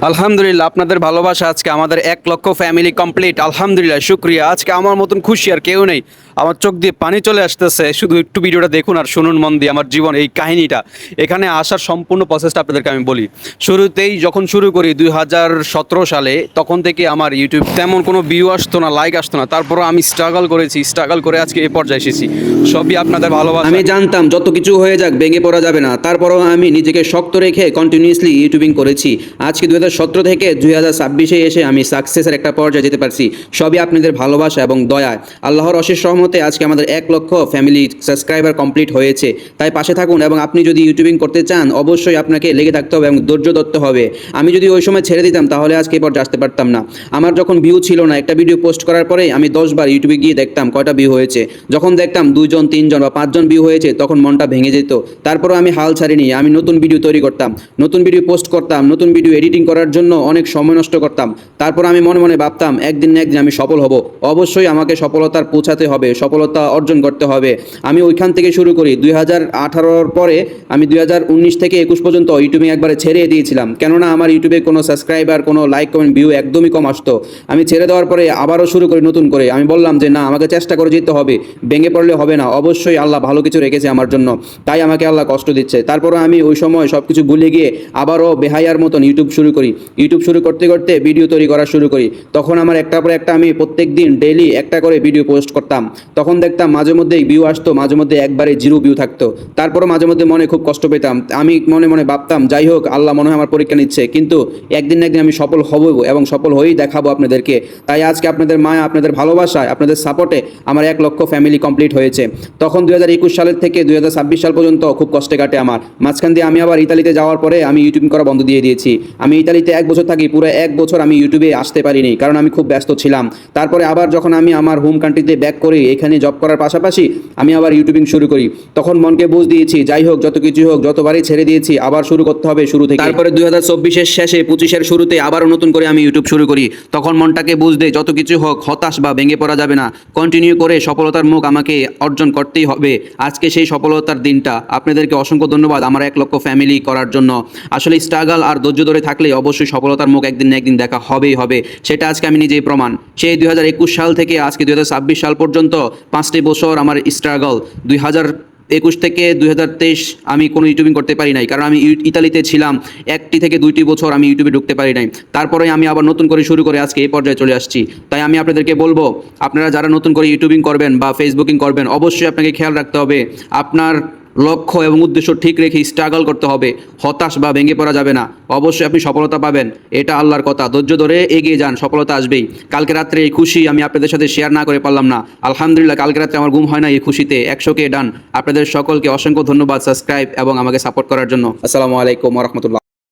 আলহামদুলিল্লাহ, আপনাদের ভালোবাসা আজকে আমাদের 1 লক্ষ ফ্যামিলি কমপ্লিট। আলহামদুলিল্লাহ, শুক্রিয়া। আজকে আমার মতন খুশি আর কেউ নেই। আমার চোখ দিয়ে পানি চলে আসতেছে। শুধু একটু ভিডিওটা দেখুন আর শুনুন মন দিয়ে আমার জীবন এই কাহিনীটা। এখানে আসার সম্পূর্ণ প্রসেসটা আপনাদেরকে আমি বলি। শুরুতেই যখন শুরু করি 2017 সালে, তখন থেকে আমার ইউটিউব তেমন কোনো ভিউ আসতো না, লাইক আসতো না। তারপরও আমি স্ট্রাগল করেছি, স্ট্রাগল করে আজকে এই পর্যায়ে এসেছি। সবই আপনাদের ভালোবাসা। আমি জানতাম যত কিছু হয়ে যাক ভেঙে পড়া যাবে না, তারপরও আমি নিজেকে শক্ত রেখে কন্টিনিউয়াসলি ইউটিউবিং করেছি। আজকে 2017 থেকে 2026-এ এসে আমি সাকসেসের একটা পর্যায়ে যেতে পারছি। সবই আপনাদের ভালোবাসা এবং দয়ায়। আল্লাহর অশেষ রহমতে আজকে আমাদের 1 লক্ষ ফ্যামিলি সাবস্ক্রাইবার কমপ্লিট হয়েছে। তাই পাশে থাকুন এবং আপনি যদি ইউটিউবিং করতে চান অবশ্যই আপনাকে লেগে থাকতে হবে এবং ধৈর্য ধরতে হবে। আমি যদি ওই সময় ছেড়ে দিতাম তাহলে আজকে এই পর্যায়ে আসতে পারতাম না। আমার যখন ভিউ ছিল না, একটা ভিডিও পোস্ট করার পরে আমি 10 বার ইউটিউবে গিয়ে দেখতাম কয়টা ভিউ হয়েছে। যখন দেখতাম 2 জন 3 জন বা 5 জন ভিউ হয়েছে তখন মনটা ভেঙে যেত। তারপরও আমি হাল ছাড়িনি। আমি নতুন ভিডিও তৈরি করতাম, নতুন ভিডিও পোস্ট করতাম, নতুন ভিডিও এডিটিং করার জন্য অনেক সময় নষ্ট করতাম। তারপর আমি মনে মনে ভাবতাম একদিন না একদিন আমি সফল হব। অবশ্যই আমাকে সফলতার পৌঁছাতে হবে, সফলতা অর্জন করতে হবে। আমি ওইখান থেকে শুরু করি। 2018-র পরে আমি 2019 থেকে 21 পর্যন্ত ইউটিউবে একবারে ছেড়ে দিয়েছিলাম, কেননা আমার ইউটিউবে কোনো সাবস্ক্রাইবার, কোনো লাইক, কমেন্ট, ভিউ একদমই কম আসতো। আমি ছেড়ে দেওয়ার পরে আবারও শুরু করি নতুন করে। আমি বললাম যে না, আমাকে চেষ্টা করে যেতে হবে, ভেঙে পড়লে হবে না। অবশ্যই আল্লাহ ভালো কিছু রেখেছে আমার জন্য, তাই আমাকে আল্লাহ কষ্ট দিচ্ছে। তারপরও আমি ওই সময় সব কিছু ভুলে গিয়ে আবারও বেহায়ার মতন ইউটিউব শুরু করি। ইউটিউব শুরু করতে করতে ভিডিও তৈরি করা শুরু করি। তখন আমার একটার পর একটা আমি প্রত্যেক দিন ডেইলি একটা করে ভিডিও পোস্ট করতাম। তখন দেখতাম মাঝে মধ্যেই ভিউ আসতো, মাঝে মধ্যে একবারে 0 ভিউ থাকতো। তারপরও মাঝে মধ্যে মনে খুব কষ্ট পেতাম। আমি মনে মনে ভাবতাম যাই হোক, আল্লাহ মনে হয় আমার পরীক্ষা নিচ্ছে, কিন্তু একদিন না একদিন আমি সফল হব এবং সফল হয়েই দেখাবো আপনাদেরকে। তাই আজকে আপনাদের মায়া, আপনাদের ভালোবাসায়, আপনাদের সাপোর্টে আমার 1 লক্ষ ফ্যামিলি কমপ্লিট হয়েছে। তখন 2021 সালের থেকে 2026 সাল পর্যন্ত খুব কষ্টে কাটে আমার। মাঝখান দিয়ে আমি আবার ইতালিতে যাওয়ার পরে আমি ইউটিউব করা বন্ধ দিয়ে দিয়েছি। আমি ইতালিতে 1 বছর থাকি, পুরো 1 বছর আমি ইউটিউবে আসতে পারিনি, কারণ আমি খুব ব্যস্ত ছিলাম। তারপরে আবার যখন আমি আমার হোম কান্ট্রিতে ব্যাক করি, এখানে জব করার পাশাপাশি আমি আবার ইউটিউবিং শুরু করি। তখন মনকে বুঝ দিয়েছি যাই হোক, যত কিছু হোক, যতবারই ছেড়ে দিয়েছি আবার শুরু করতে হবে শুরু থেকে। তারপরে 2024-এর শেষে 25-এর শুরুতে আবারও নতুন করে আমি ইউটিউব শুরু করি। তখন মনটাকে বুঝ দেয় যত কিছু হোক হতাশ বা ভেঙে পড়া যাবে না, কন্টিনিউ করে সফলতার মুখ আমাকে অর্জন করতেই হবে। আজকে সেই সফলতার দিনটা। আপনাদেরকে অসংখ্য ধন্যবাদ আমার 1 লক্ষ ফ্যামিলি করার জন্য। আসলে স্ট্রাগল আর ধৈর্য ধরে থাকলে অবশ্যই সফলতার মুখ একদিন না একদিন দেখা হবেই হবে। সেটা আজকে আমি নিজেই প্রমাণ। সেই 2021 সাল থেকে আজকে 2026 সাল পর্যন্ত 5টি বছর আমার স্ট্রাগল। 2021 থেকে 2023 আমি কোনো ইউটিউবিং করতে পারি নাই, কারণ আমি ইতালিতে ছিলাম। 1টি থেকে 2টি বছর আমি ইউটিউবে ঢুকতে পারি নাই। তারপরে আমি আবার নতুন করে শুরু করে আজকে এই পর্যায়ে চলে আসছি। তাই আমি আপনাদেরকে বলবো, আপনারা যারা নতুন করে ইউটিউবিং করবেন বা ফেসবুকিং করবেন, অবশ্যই আপনাকে খেয়াল রাখতে হবে, আপনার লক্ষ্য এবং উদ্দেশ্য ঠিক রেখে স্ট্রাগল করতে হবে। হতাশ বা ভেঙে পড়া যাবে না। অবশ্যই আপনি সফলতা পাবেন, এটা আল্লাহর কথা। ধৈর্য ধরে এগিয়ে যান, সফলতা আসবেই। কালকে রাত্রে এই খুশি আমি আপনাদের সাথে শেয়ার না করে পারলাম না। আলহামদুলিল্লাহ, কালকে রাত্রে আমার ঘুম হয় না এই খুশিতে। 100K ডান। আপনাদের সকলকে অসংখ্য ধন্যবাদ সাবস্ক্রাইব এবং আমাকে সাপোর্ট করার জন্য। আসসালামু আলাইকুম ওয়া রাহমাতুল্লাহ।